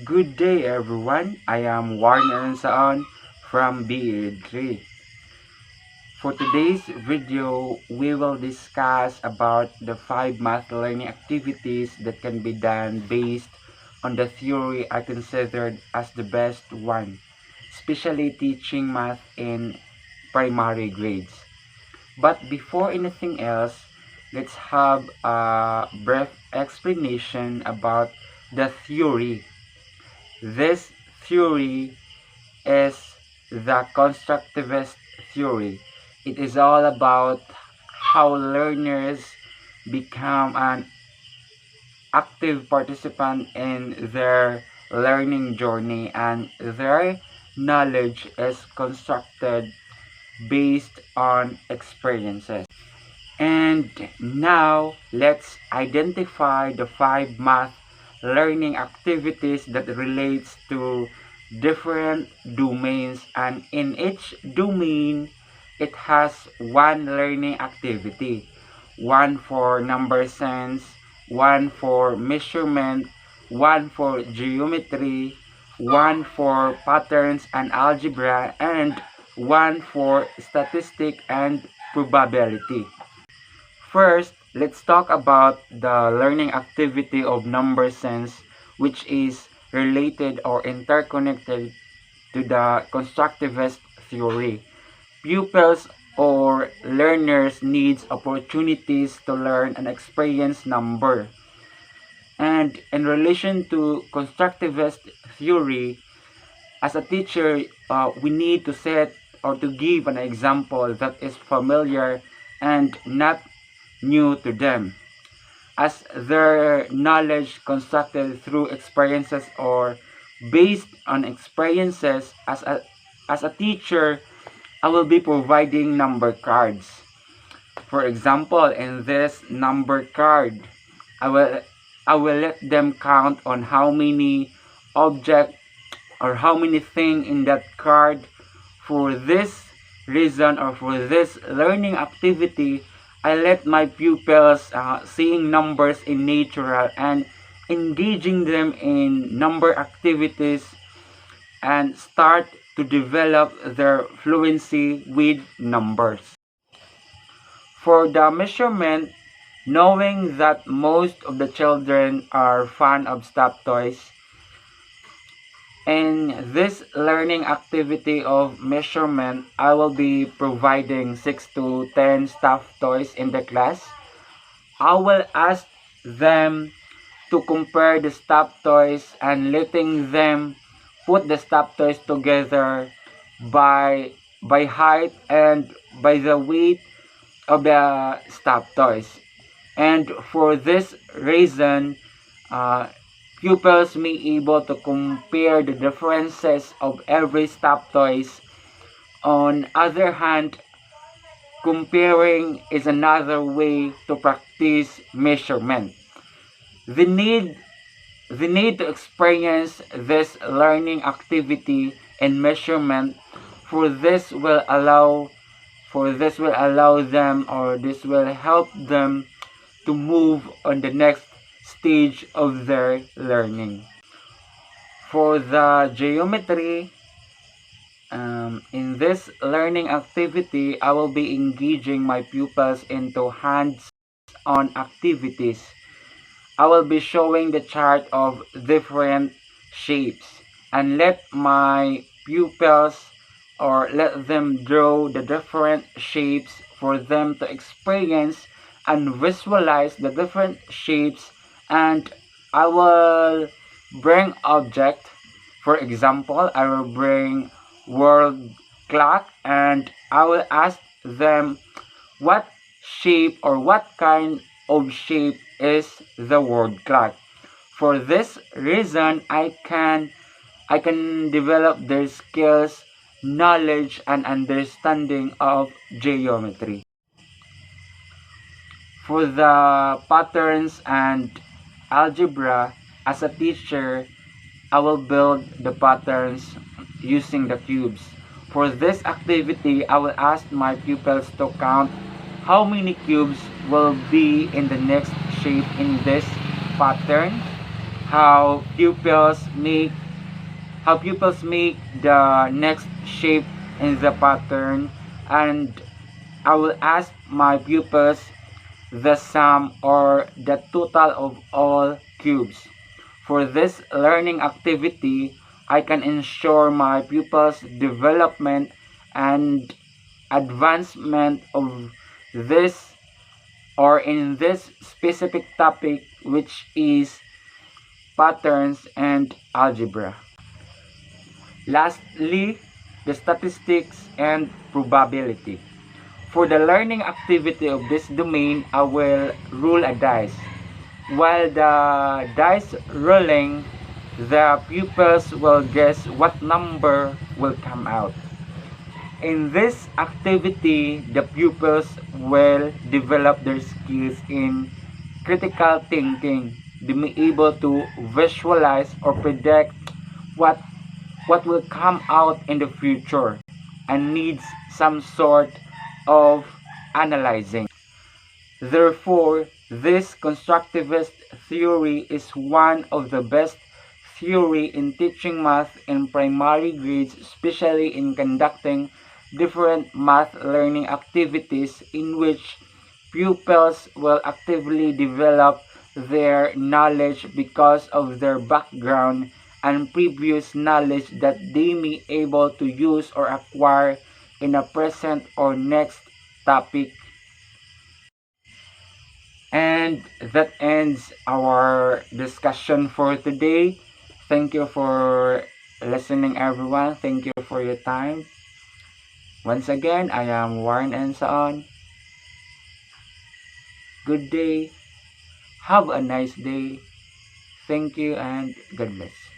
Good day everyone, I am Warren Ansaon from BE3. For today's video, we will discuss about the 5 math learning activities that can be done based on the theory I considered as the best one, especially teaching math in primary grades. But before anything else, let's have a brief explanation about the theory. This theory is the constructivist theory. It is all about how learners become an active participant in their learning journey, and their knowledge is constructed based on experiences. And now let's identify the 5 math learning activities that relates to different domains, and in each domain it has one learning activity, one for number sense, one for measurement, one for geometry, one for patterns and algebra, and one for statistic and probability. First, let's talk about the learning activity of number sense, which is related or interconnected to the constructivist theory. Pupils or learners needs opportunities to learn and experience number. And in relation to constructivist theory, as a teacher, we need to set or to give an example that is familiar and not new to them, as their knowledge constructed through experiences or based on experiences. As a teacher, I will be providing number cards. For example, in this number card, I will I will let them count on how many object or how many thing in that card. For this reason or for this learning activity, I let my pupils seeing numbers in natural and engaging them in number activities and start to develop their fluency with numbers. For the measurement, knowing that most of the children are fan of stuffed toys, in this learning activity of measurement, I will be providing 6 to 10 stuffed toys in the class. I will ask them to compare the stuffed toys and letting them put the stuffed toys together by height and by the weight of the stuffed toys. And for this reason, pupils may able to compare the differences of every stuffed toys. On other hand, comparing is another way to practice measurement. The need to experience this learning activity and measurement. For this will allow them, or this will help them to move on the next stage of their learning. For the geometry, in this learning activity, I will be engaging my pupils into hands-on activities. I will be showing the chart of different shapes and let my pupils or let them draw the different shapes for them to experience and visualize the different shapes. And I will bring object. For example, I will bring world clock, and I will ask them what shape or what kind of shape is the world clock. For this reason, I can develop their skills, knowledge, and understanding of geometry. For the patterns and algebra, as a teacher, I will build the patterns using the cubes. For this activity, I will ask my pupils to count how many cubes will be in the next shape in this pattern, how pupils make the next shape in the pattern, and I will ask my pupils the sum or the total of all cubes. For this learning activity, I can ensure my pupils' development and advancement of this or in this specific topic, which is patterns and algebra. Lastly, the statistics and probability. For the learning activity of this domain, I will roll a dice. While the dice rolling, the pupils will guess what number will come out. In this activity, the pupils will develop their skills in critical thinking. They may be able to visualize or predict what will come out in the future and needs some sort of analyzing. Therefore, this constructivist theory is one of the best theory in teaching math in primary grades, especially in conducting different math learning activities in which pupils will actively develop their knowledge because of their background and previous knowledge that they may able to use or acquire in a present or next topic. And that ends our discussion for today. Thank you for listening, everyone. Thank you for your time. Once again, I am Warren Ensaon. Good day. Have a nice day. Thank you and God bless.